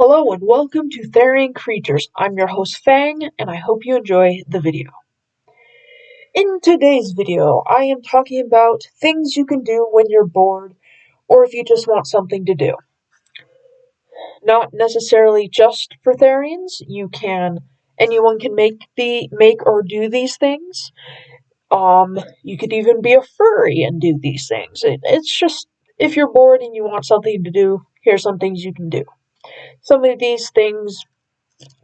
Hello and welcome to Therian Creatures. I'm your host Fang, and I hope you enjoy the video. In today's video, I am talking about things you can do when you're bored, or if you just want something to do. Not necessarily just for Therians. Anyone can make or do these things. You could even be a furry and do these things. It's just if you're bored and you want something to do, here's some things you can do. Some of these things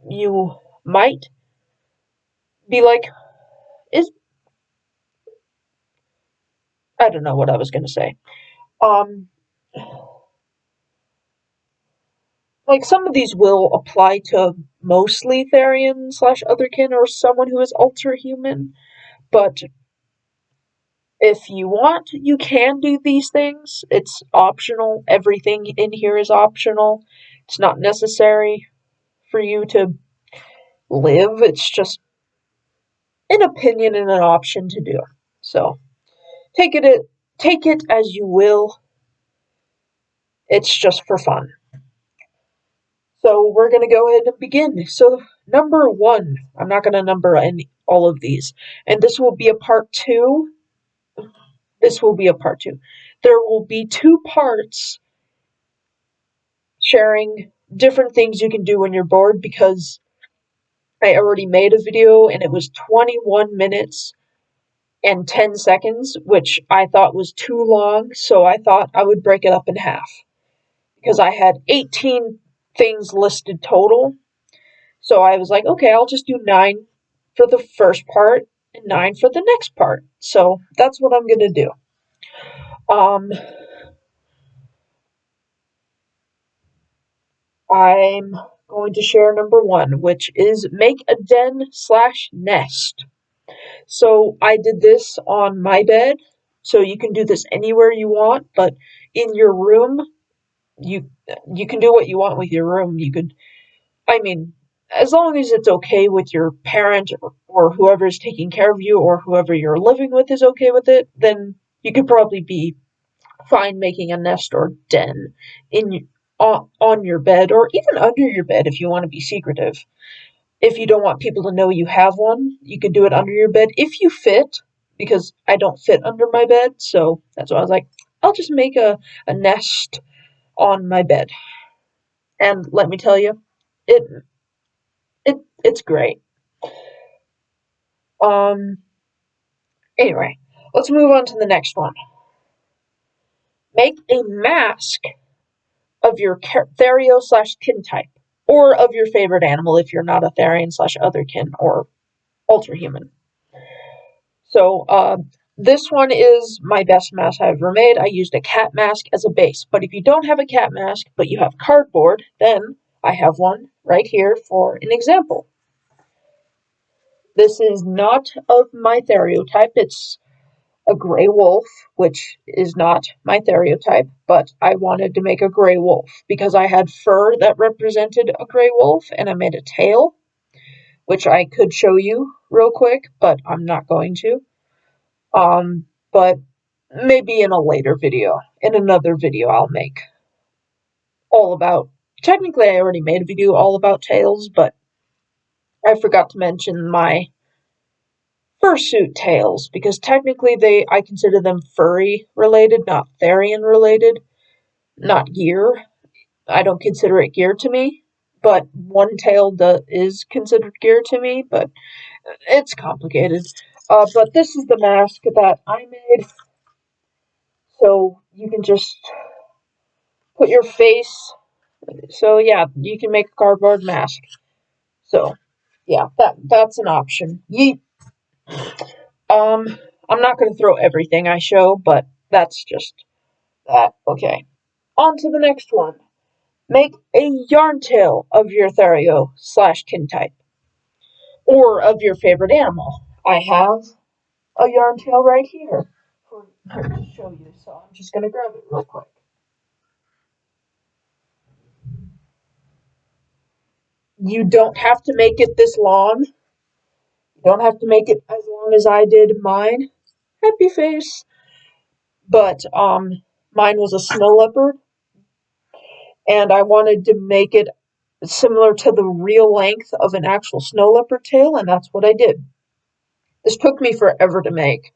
you might be like, is I don't know what I was gonna say. Um, like some of these will apply to mostly Therian slash Otherkin or someone who is Alterhuman, but if you want, you can do these things. It's optional. Everything in here is optional. It's not necessary for you to live. It's just an opinion and an option to do. So take it as you will. It's just for fun. So we're going to go ahead and begin. So number one, I'm not going to number all of these, and this will be a part two. This will be a part two. There will be two parts sharing different things you can do when you're bored because I already made a video and it was 21 minutes and 10 seconds, which I thought was too long, so I thought I would break it up in half because I had 18 things listed total. So I was like, okay, I'll just do 9 for the first part and 9 for the next part. So that's what I'm gonna do. I'm going to share number 1, which is make a den slash nest. So I did this on my bed. So you can do this anywhere you want, but in your room, you you can do what you want with your room. I mean, as long as it's okay with your parent or whoever's taking care of you or whoever you're living with is okay with it, then you could probably be fine making a nest or den on your bed or even under your bed if you want to be secretive. If you don't want people to know you have one, you could do it under your bed if you fit, because I don't fit under my bed, so that's why I was like, I'll just make a nest on my bed. And let me tell you, it it's great. Um, anyway, let's move on to the next one. Make a mask of your Therio slash kin type, or of your favorite animal if you're not a Therian slash Otherkin or Alterhuman. So, this one is my best mask I've ever made. I used a cat mask as a base, but if you don't have a cat mask, but you have cardboard, then I have one right here for an example. This is not of my Theriotype, it's a gray wolf, which is not my Theriotype, but I wanted to make a gray wolf because I had fur that represented a gray wolf, and I made a tail, which I could show you real quick, but I'm not going to. But maybe in a later video, in another video I'll make all about, technically I already made a video all about tails, but I forgot to mention my fursuit tails, because technically I consider them furry related, not Therian related, not gear. I don't consider it gear to me, but one tail is considered gear to me, but it's complicated. But this is the mask that I made, so you can just put your face. So yeah, you can make a cardboard mask. So yeah, that's an option. I'm not going to throw everything I show, but that's just that. Okay. On to the next one. Make a yarn tail of your Therio slash kin type, or of your favorite animal. I have a yarn tail right here to show you, so I'm just going to grab it real quick. You don't have to make it this long. You don't have to make it as long as I did mine. Happy face. But mine was a snow leopard, and I wanted to make it It's similar to the real length of an actual snow leopard tail, and that's what I did. This took me forever to make,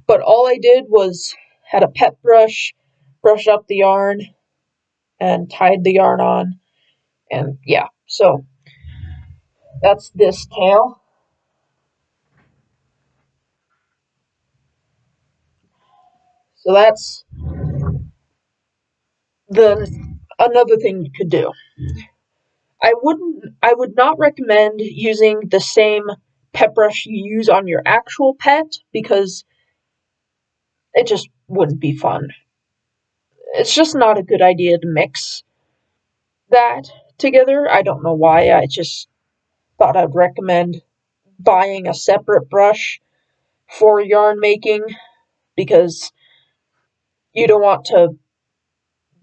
but all I did was had a pet brush, brushed up the yarn, and tied the yarn on, and yeah, so that's this tail. So that's the another thing you could do. I would not recommend using the same pet brush you use on your actual pet because it just wouldn't be fun. It's just not a good idea to mix that together. I don't know why. I just thought I'd recommend buying a separate brush for yarn making because you don't want to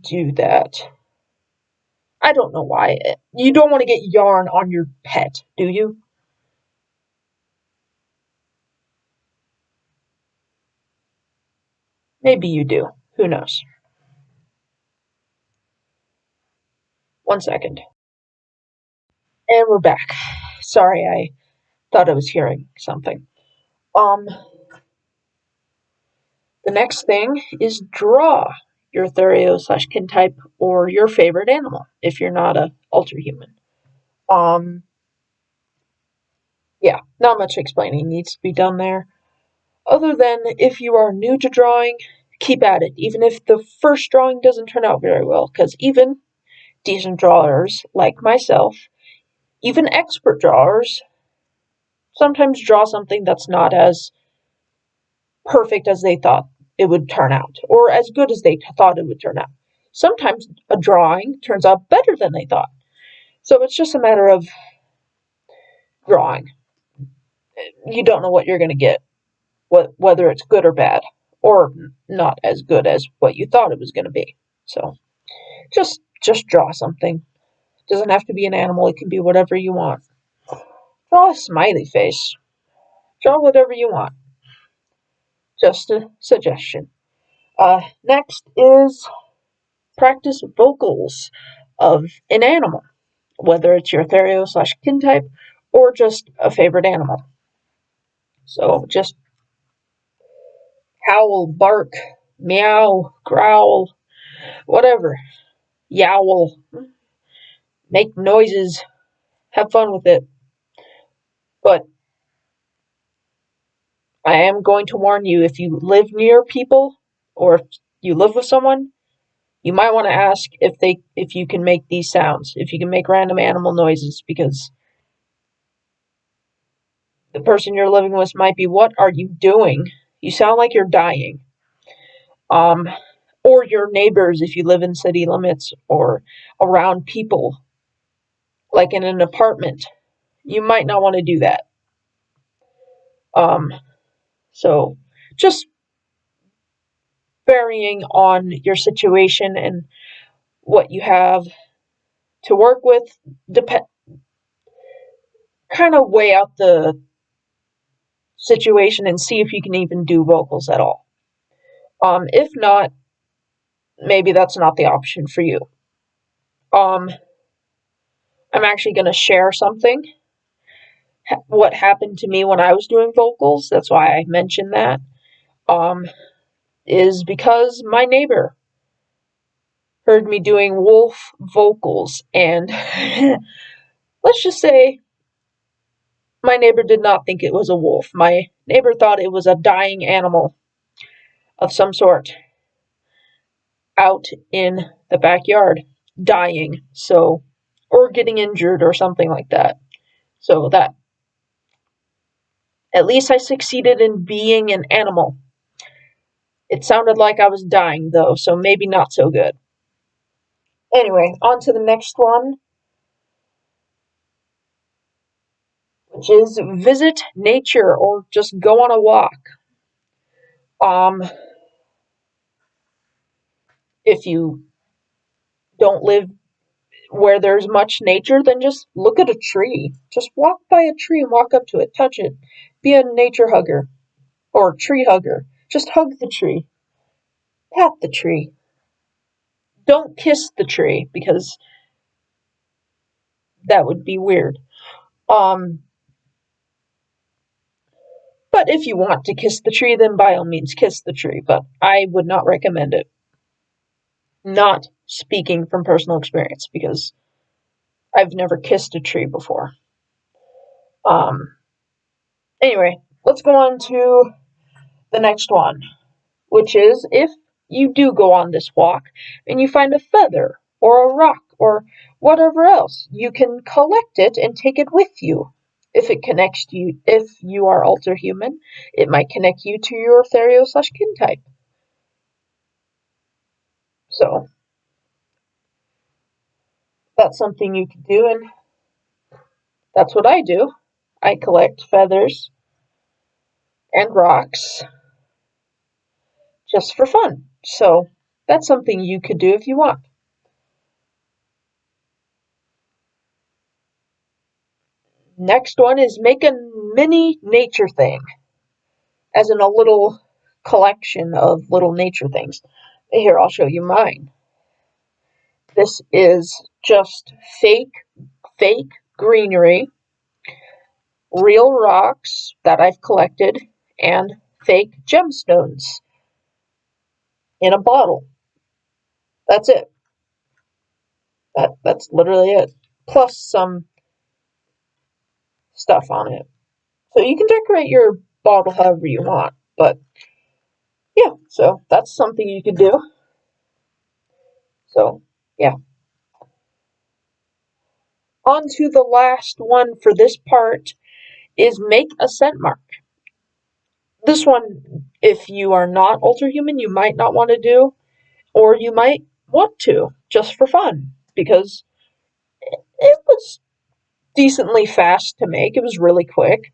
do that. I don't know why. You don't want to get yarn on your pet, do you? Maybe you do. Who knows? One second. And we're back. Sorry, I thought I was hearing something. Um, the next thing is draw your Therio/kin type or your favorite animal if you're not a Alterhuman. Um, yeah, not much explaining needs to be done there. Other than if you are new to drawing, keep at it, even if the first drawing doesn't turn out very well, because even decent drawers like myself, even expert drawers, sometimes draw something that's not as perfect as they thought it would turn out, or as good as they thought it would turn out. Sometimes a drawing turns out better than they thought. So it's just a matter of drawing. You don't know what you're going to get, whether it's good or bad, or not as good as what you thought it was going to be. So just draw something. It doesn't have to be an animal, it can be whatever you want. Draw a smiley face. Draw whatever you want. Just a suggestion. Next is practice vocals of an animal, whether it's your Therio/kin type or just a favorite animal. So just howl, bark, meow, growl, whatever. Yowl, make noises, have fun with it. But I am going to warn you, if you live near people or if you live with someone, you might want to ask if you can make these sounds, if you can make random animal noises, because the person you're living with might be, what are you doing? You sound like you're dying. Um, or your neighbors if you live in city limits or around people, like in an apartment. You might not want to do that. Um, so just varying on your situation and what you have to work with, depend kind of weigh out the situation and see if you can even do vocals at all. If not, maybe that's not the option for you. Um, I'm actually going to share something. What happened to me when I was doing vocals, that's why I mentioned that, is because my neighbor heard me doing wolf vocals, and let's just say my neighbor did not think it was a wolf. My neighbor thought it was a dying animal of some sort out in the backyard, dying, so, or getting injured or something like that. So that, at least I succeeded in being an animal. It sounded like I was dying, though, so maybe not so good. Anyway, on to the next one, which is visit nature or just go on a walk. Um, if you don't live where there's much nature, then just look at a tree. Just walk by a tree and walk up to it, touch it. Be a nature hugger or tree hugger. Just hug the tree, pat the tree. Don't kiss the tree because That would be weird. Um, but if you want to kiss the tree, then by all means kiss the tree. But I would not recommend it. Not speaking from personal experience because I've never kissed a tree before. Um, anyway, let's go on to the next one, which is if you do go on this walk and you find a feather or a rock or whatever else, you can collect it and take it with you. If you are Alterhuman, it might connect you to your Therio/kin type. So that's something you can do, and that's what I do. I collect feathers and rocks just for fun. So that's something you could do if you want. Next one is make a mini nature thing, as in a little collection of little nature things. Here, I'll show you mine. This is just fake greenery, real rocks that I've collected, and fake gemstones in a bottle. That's it. That's literally it. Plus some stuff on it. So you can decorate your bottle however you want, but yeah, so that's something you could do. So yeah. On to the last one for this part is make a scent mark. This one, if you are not Alterhuman, you might not want to do, or you might want to, just for fun, because it was decently fast to make. It was really quick.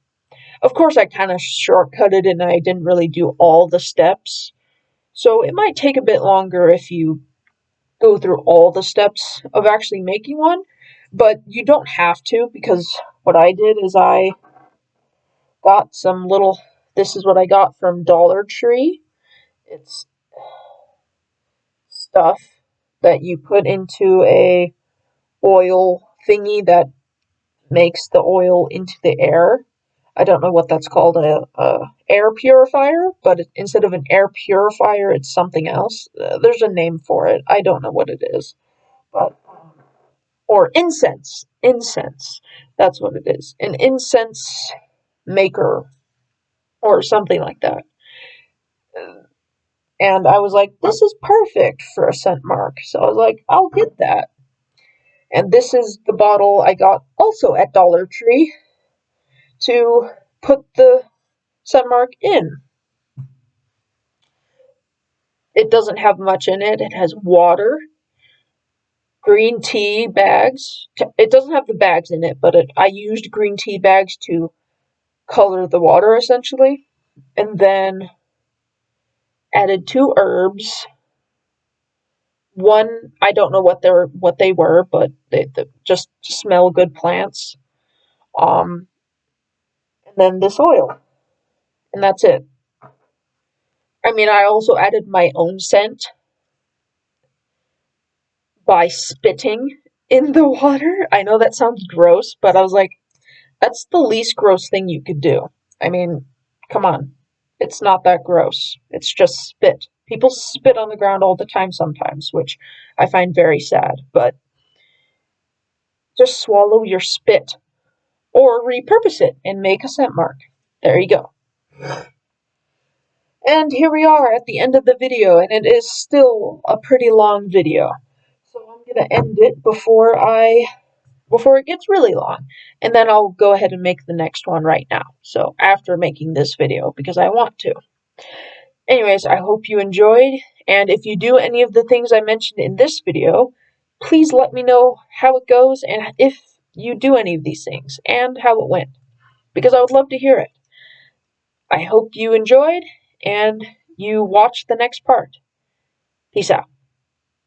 Of course, I kind of shortcutted and I didn't really do all the steps. So it might take a bit longer if you go through all the steps of actually making one, but you don't have to, because what I did is I got some little, this is what I got from Dollar Tree. It's stuff that you put into a oil thingy that makes the oil into the air. I don't know what that's called, a air purifier, but instead of an air purifier, it's something else. There's a name for it. I don't know what it is, but or incense. Incense. That's what it is. An incense maker or something like that. And I was like, this is perfect for a scent mark. So I was like, I'll get that. And this is the bottle I got also at Dollar Tree to put the scent mark in. It doesn't have much in it. It has water, green tea bags. It doesn't have the bags in it, but I used green tea bags to color the water essentially. And then added 2 herbs. One, I don't know what they were, but they just smell good plants. And then this oil, and that's it. I mean, I also added my own scent by spitting in the water. I know that sounds gross, but I was like, that's the least gross thing you could do. I mean, come on. It's not that gross. It's just spit. People spit on the ground all the time sometimes, which I find very sad, but just swallow your spit or repurpose it and make a scent mark. There you go. And here we are at the end of the video, and it is still a pretty long video. So I'm going to end it before it gets really long, and then I'll go ahead and make the next one right now. So after making this video, because I want to. Anyways, I hope you enjoyed, and if you do any of the things I mentioned in this video, please let me know how it goes and if you do any of these things and how it went, because I would love to hear it. I hope you enjoyed and you watch the next part. Peace out.